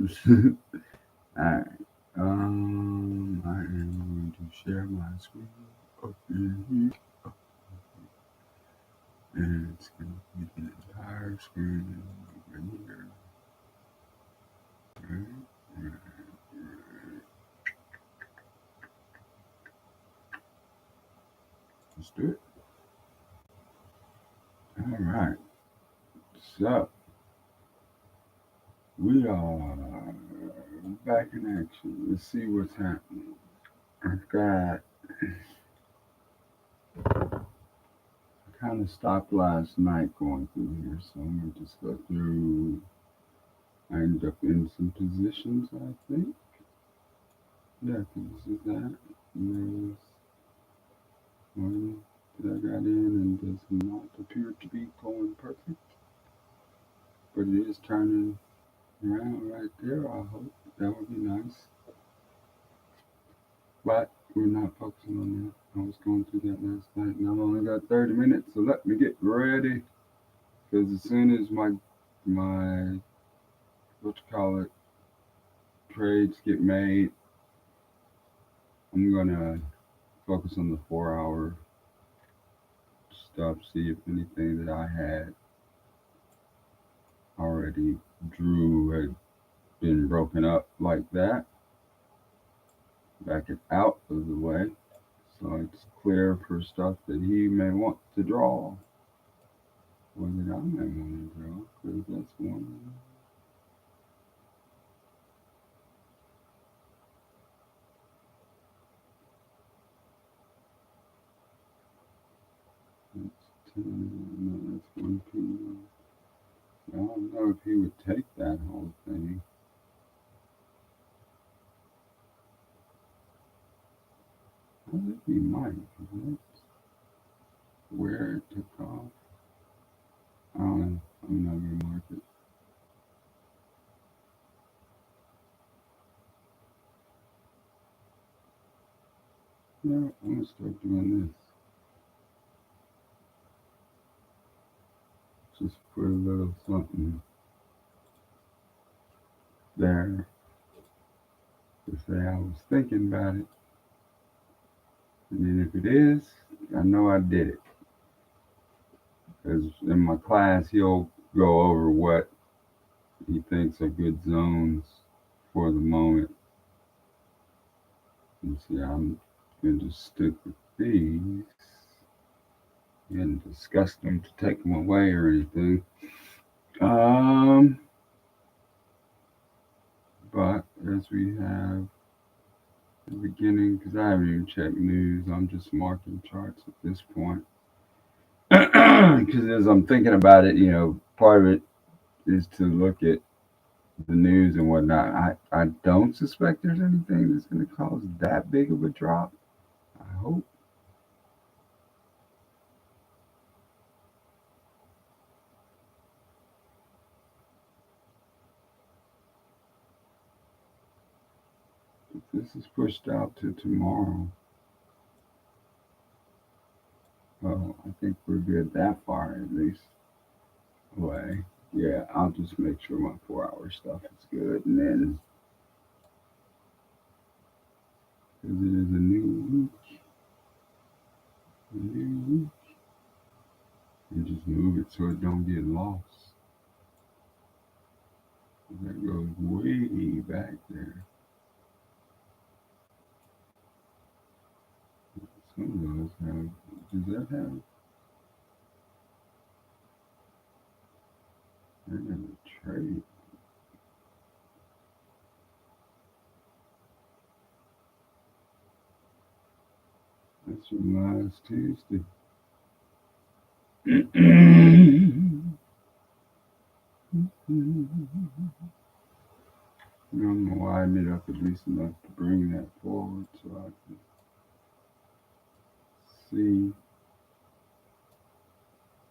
Alright. I am going to share my screen up in here. And it's going to be the entire screen over here. Right, right, right. Let's do it. Alright. So, we are back in action. Let's see what's happening. I've got kind of stopped last night going through here, so I'm gonna just go through. I ended up in some positions, I think. Yeah, I think this is that. And there's one that I got in and does not appear to be going perfect, but it is turning around right there. I hope that would be nice, but we're not focusing on that. I was going through that last night, and I've only got 30 minutes, so let me get ready. Because as soon as my what you call it trades get made, I'm gonna focus on the 4 hour stuff, see if anything that I had already drew had been broken up like that. Back it out of the way so it's clear for stuff that he may want to draw or that I may want to draw, because that's one. That's 10, no, that's 1 p.m. I don't know if he would take that whole thing. I think he might, because that's where it took off. I don't know. I'm not going to mark it. No, I'm going to start doing this. Just put a little something there to say I was thinking about it. And then if it is, I know I did it. Because in my class, he'll go over what he thinks are good zones for the moment. And see, I'm going to just stick with these and discuss them to take them away or anything. Um, but as we have the beginning, because I haven't even checked news, I'm just marking charts at this point. Because as I'm thinking about it, part of it is to look at the news and whatnot. I don't suspect there's anything that's going to cause that big of a drop. I hope. If this is pushed out to tomorrow, well, I think we're good that far at least away. Yeah, I'll just make sure my 4 hour stuff is good, and then because it is a new week, and just move it so it don't get lost. That goes way back there. Some of those have. Does that have? I got a trade. That's from last Tuesday. I'm gonna widen it up at least enough to bring that forward so I can see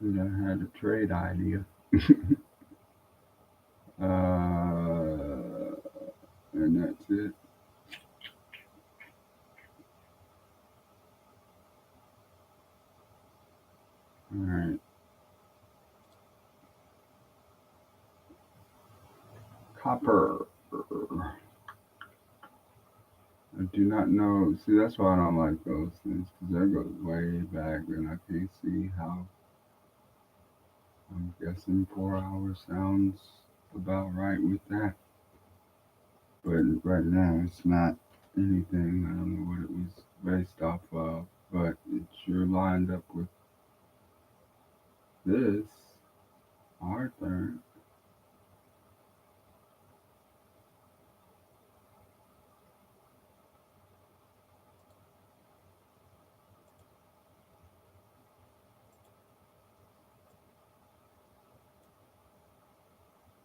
that I had a trade idea. And that's it. All right. Copper. I do not know. See, that's why I don't like those things, because that goes way back, and I can't see how. I'm guessing 4 hours sounds about right with that. But right now, it's not anything. I don't know what it was based off of, but it sure lined up with this, our third.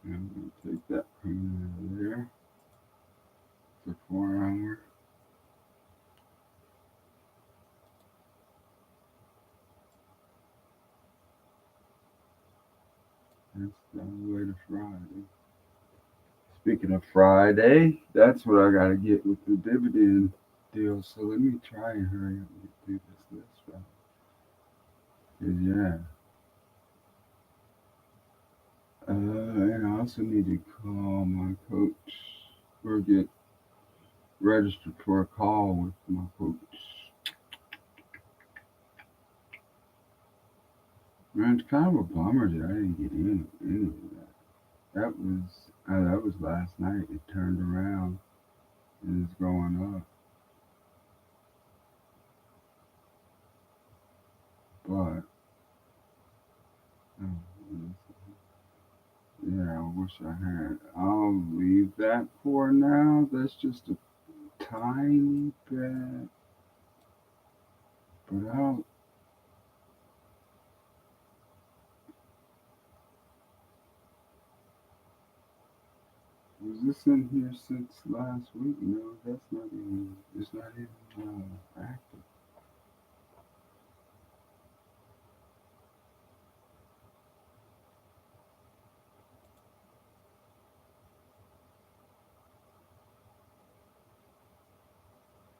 I'm going to take that coming out of there. It's a 4 hour. That's the way to Friday. Speaking of Friday, that's what I got to get with the dividend deal. So let me try and hurry up and get through this list, right? 'Cause, yeah. And I also need to call my coach or get registered for a call with my coach. Man, it's kind of a bummer that I didn't get in any of that. That was last night. It turned around and it's going up, but oh, yeah, I wish I had. I'll leave that for now. That's just a tiny bit, but I'll. Was this in here since last week? No, that's not even. It's not even active.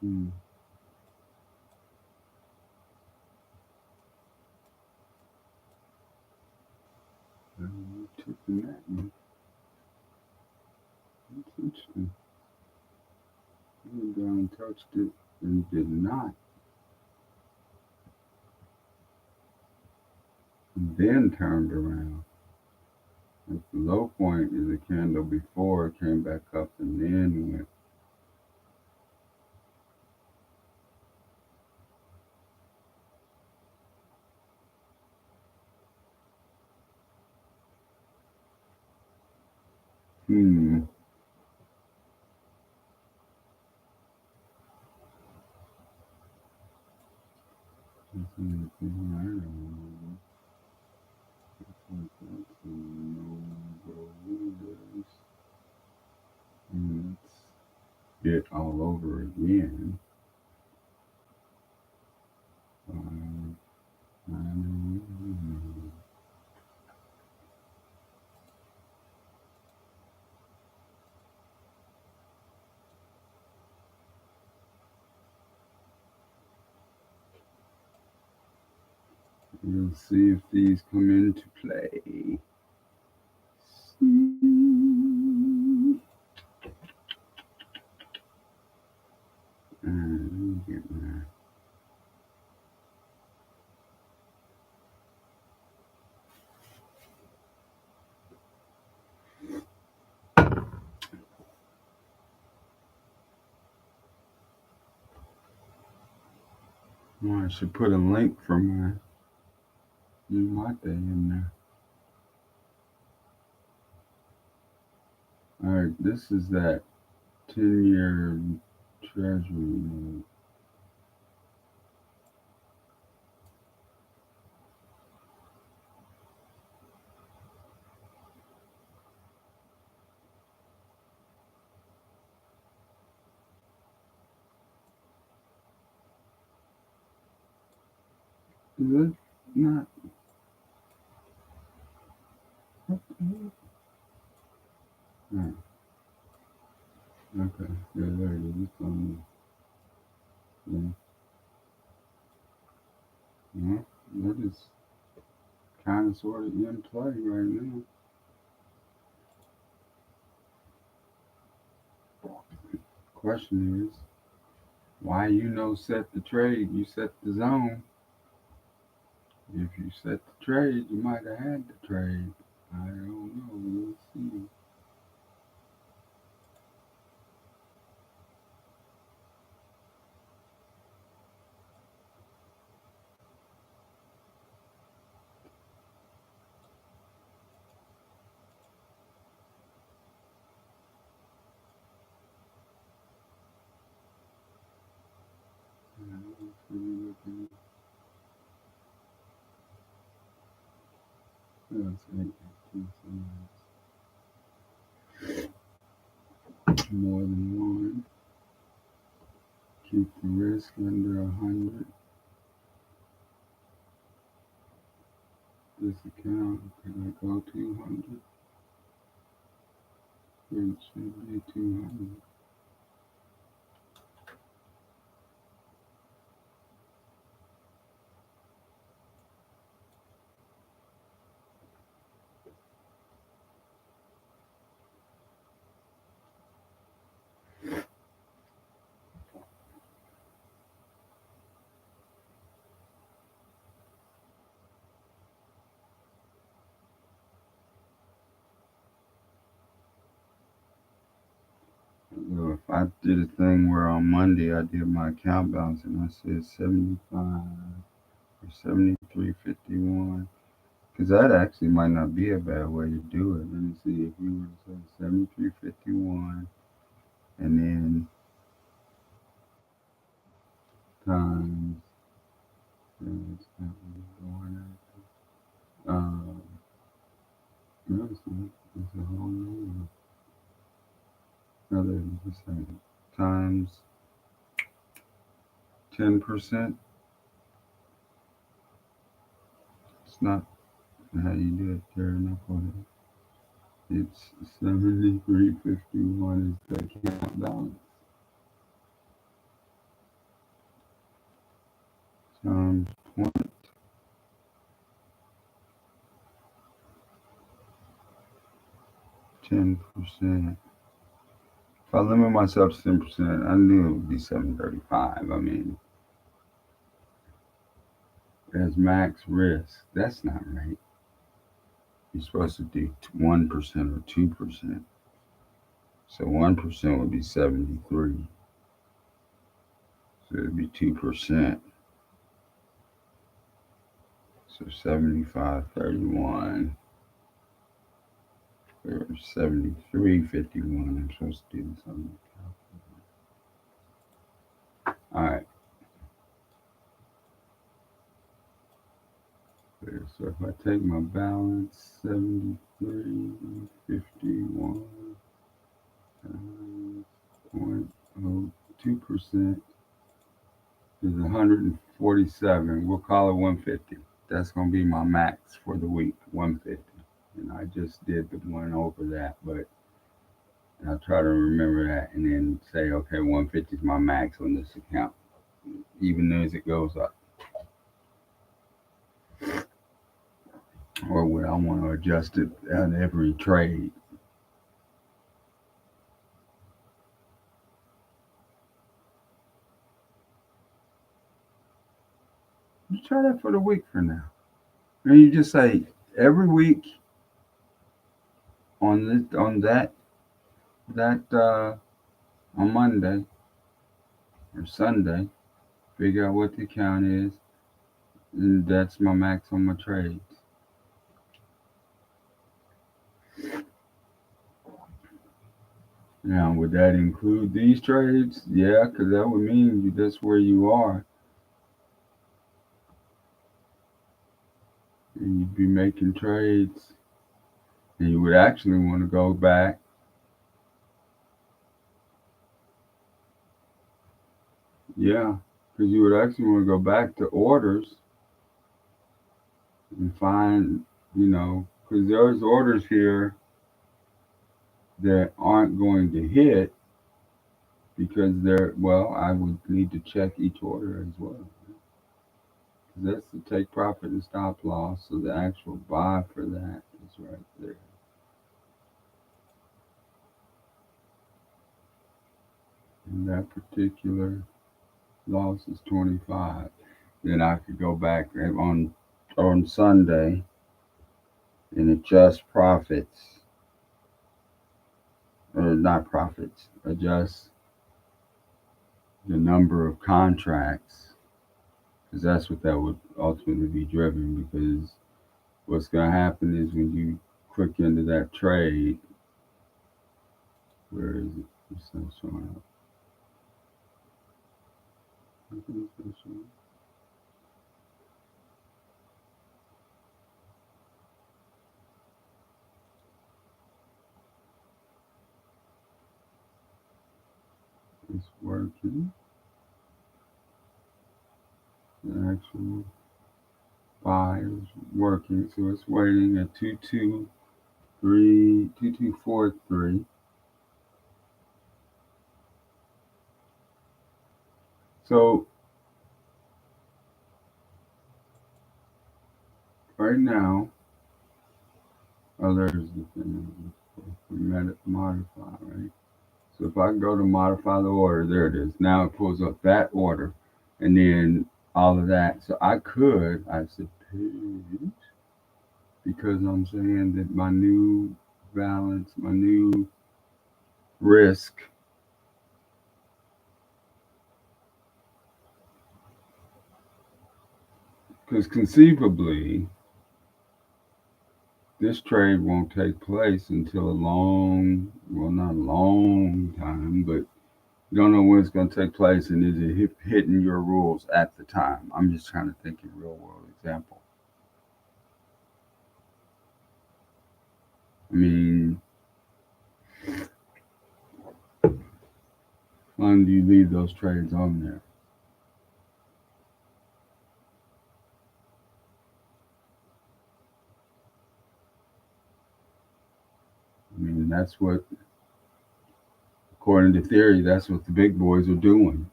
Hmm. I'm taking that one. That's interesting. I went down and touched it and did not. And then turned around. At the low point is the candle before it came back up and then went. Hmm. That's anything I don't know. That's a no-go. And it's it all over again. Um, we'll see if these come into play. And get my well, I should put a link for my day in there. All right, this is that 10-year treasury note. Is that not? No. Okay. Yeah, there it is. It's on. Yeah. No, that is kind of sort of in play right now. question is, why set the trade? You set the zone. If you set the trade, you might have had the trade. I don't know. We'll see. More than one. Keep the risk under 100. This account, can I go 200? It should be 200. So if I did a thing where on Monday I did my account balance and I said 75 or 73.51, because that actually might not be a bad way to do it. Let me see, if you were to say 73.51 and then times, that's not really going out. No, it's not. It's a whole number. Another percent times 10%. It's not how you do it there enough on it. It's 73.51 is the account balance times 20, 10%. If I limit myself to 10%, I knew it would be 735. I mean, as max risk. That's not right. You're supposed to do 1% or 2%. So 1% would be 73. So it'd be 2%. So 75.31 or 73.51. I'm supposed to do something. All right. So if I take my balance, 73.51 times 0.02% is 147. We'll call it 150. That's going to be my max for the week, 150. And I just did the one over that, but I'll try to remember that and then say, okay, 150 is my max on this account, even as it goes up. Or would I want to adjust it on every trade? You try that for the week for now. And you just say every week on that on Monday or Sunday, figure out what the account is, and that's my max on my trades. Now, would that include these trades? Yeah, because that would mean that's where you are. And you'd be making trades. And you would actually want to go back. Yeah, because you would actually want to go back to orders and find, because there's orders here that aren't going to hit because I would need to check each order as well. That's the take profit and stop loss. So the actual buy for that is right there. and that particular loss is 25. Then I could go back on Sunday and adjust profits, or not profits, adjust the number of contracts, because that's what that would ultimately be driven. Because what's going to happen is when you click into that trade, where is it? It's not showing up. It's working. The actual buy is working, so it's waiting at 2243. So right now, oh, there's the thing. We met it modify, right? So if I go to modify the order, there it is. Now it pulls up that order, and then all of that. So I suppose, because I'm saying that my new balance, my new risk, because conceivably this trade won't take place until a long, well, not a long time, but you don't know when it's going to take place, and is it hitting your rules at the time? I'm just trying to think of a real world example. I mean, when do you leave those trades on there? I mean, that's what, according to theory, that's what the big boys are doing.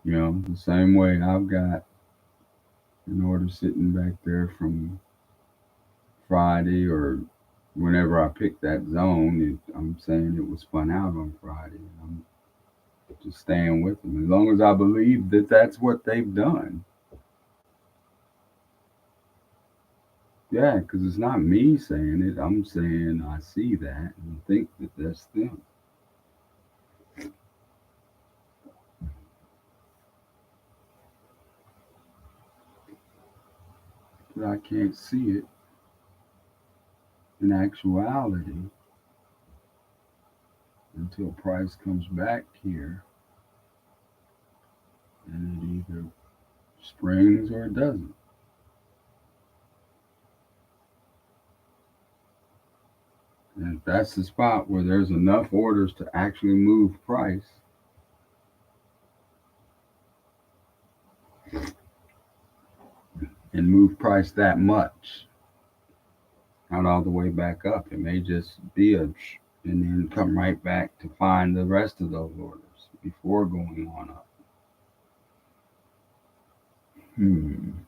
You know, the same way I've got an order sitting back there from Friday or whenever I pick that zone. I'm saying it was spun out on Friday. And I'm just staying with them as long as I believe that that's what they've done. Yeah, because it's not me saying it. I'm saying I see that and think that that's them. But I can't see it in actuality until price comes back here and it either springs or it doesn't. And if that's the spot where there's enough orders to actually move price and move price that much, not all the way back up. It may just be and then come right back to find the rest of those orders before going on up. In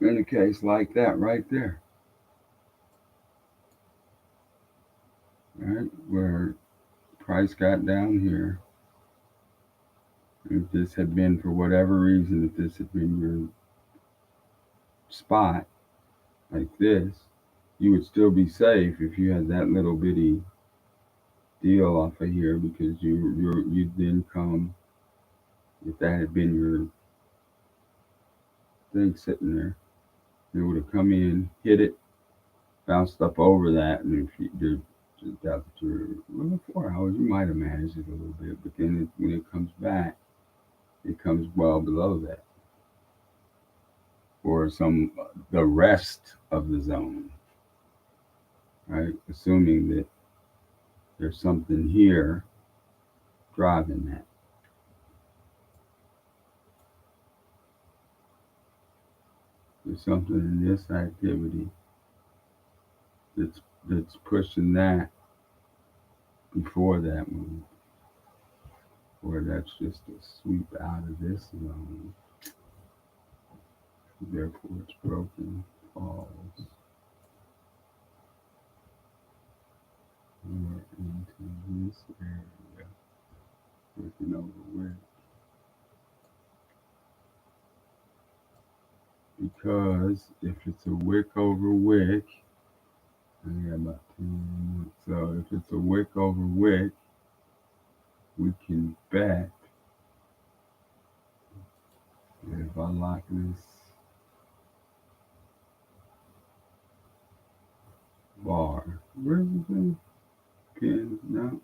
a case like that right there, right, where price got down here, if this had been for whatever reason, if this had been your spot like this, you would still be safe if you had that little bitty deal off of here, because you'd then come, if that had been your thing sitting there, it would have come in, hit it, bounced up over that, and if you did that for, well, 4 hours, you might have managed it a little bit, but then when it comes back, it comes well below that, or the rest of the zone, right? Assuming that there's something here driving that. There's something in this activity that's pushing that before that move, or that's just a sweep out of this zone. Therefore, it's broken, falls. or into this area, working over wick. Because if it's a wick over wick, I got about 10 minutes. So if it's a wick over wick, we can bet that if I lock this bar, where's the thing? Pin? No.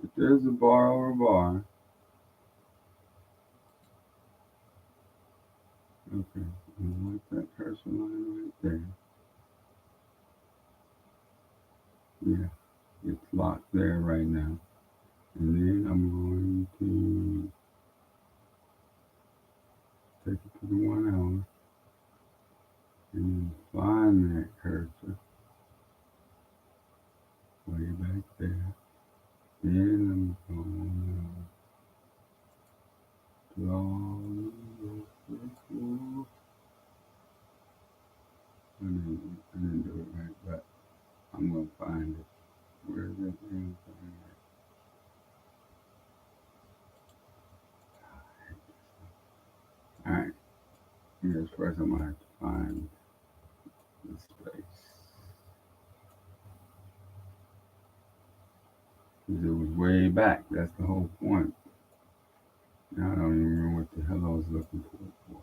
If there's a bar over bar, okay, and like that cursor line right there. Yeah, it's locked there right now. And then I'm going to take it to the 1 hour and then find that cursor way back there. Then I'm going to draw the circle. I didn't do it right, but I'm going to find it. Where is it? Alright, here's first I'm going to have to find the space. Because it was way back. That's the whole point. Now I don't even remember what the hell I was looking for it for.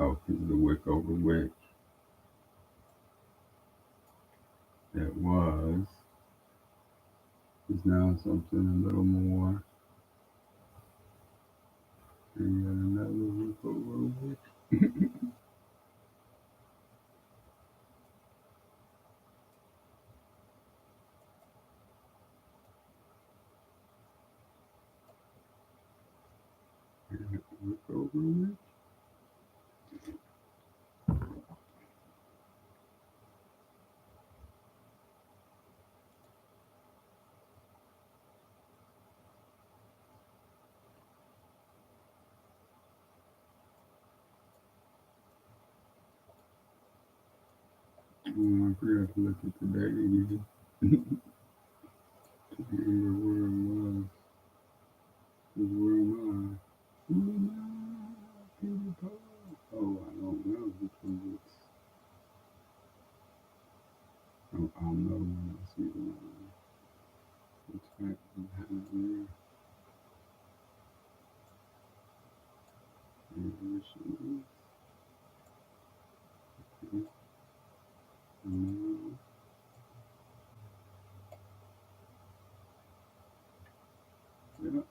Oh, because of the wick over wick. That was is now something a little more. And yet another wick over wick. And wick over wick. Oh, I forgot to look at the date again. To remember where it was. Where am I? Who am I? Peter Paul. Oh, I don't know because it's. Oh, I'll know when I see the line. It's right behind there. And there she is. Okay. And now, yeah.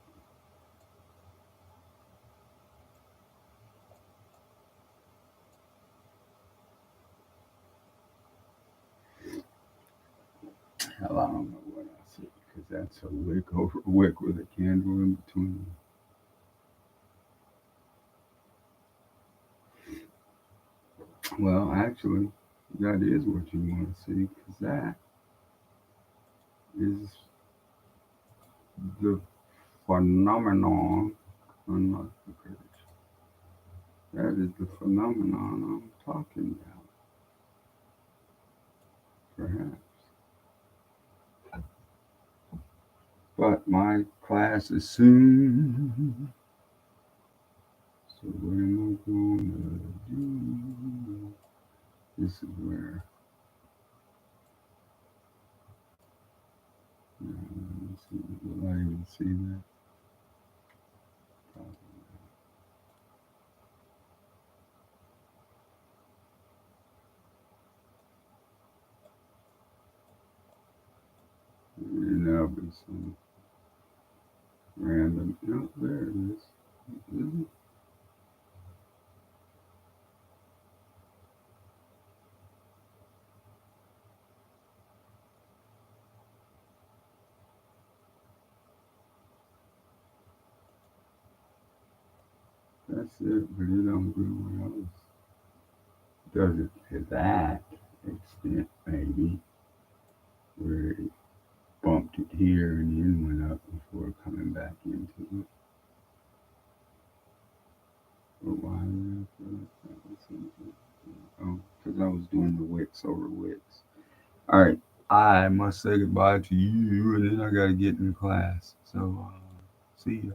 Hell, I don't know what I see because that's a wick over wick with a candle in between. Well, actually, that is what you want to see because that is the phenomenon. Unlike the Kurdish. That is the phenomenon I'm talking about, perhaps. But my class is soon. So what am I going to do? This is where. Let me see. Will I even see that? Probably not. And that'll be some random. No, there it is. Mhm. That's it, but it don't do what else. Does it to that extent, maybe, where it bumped it here and then went up before coming back into it. because I was doing the wicks over wicks. All right, I must say goodbye to you, and then I gotta get in class. So, see ya.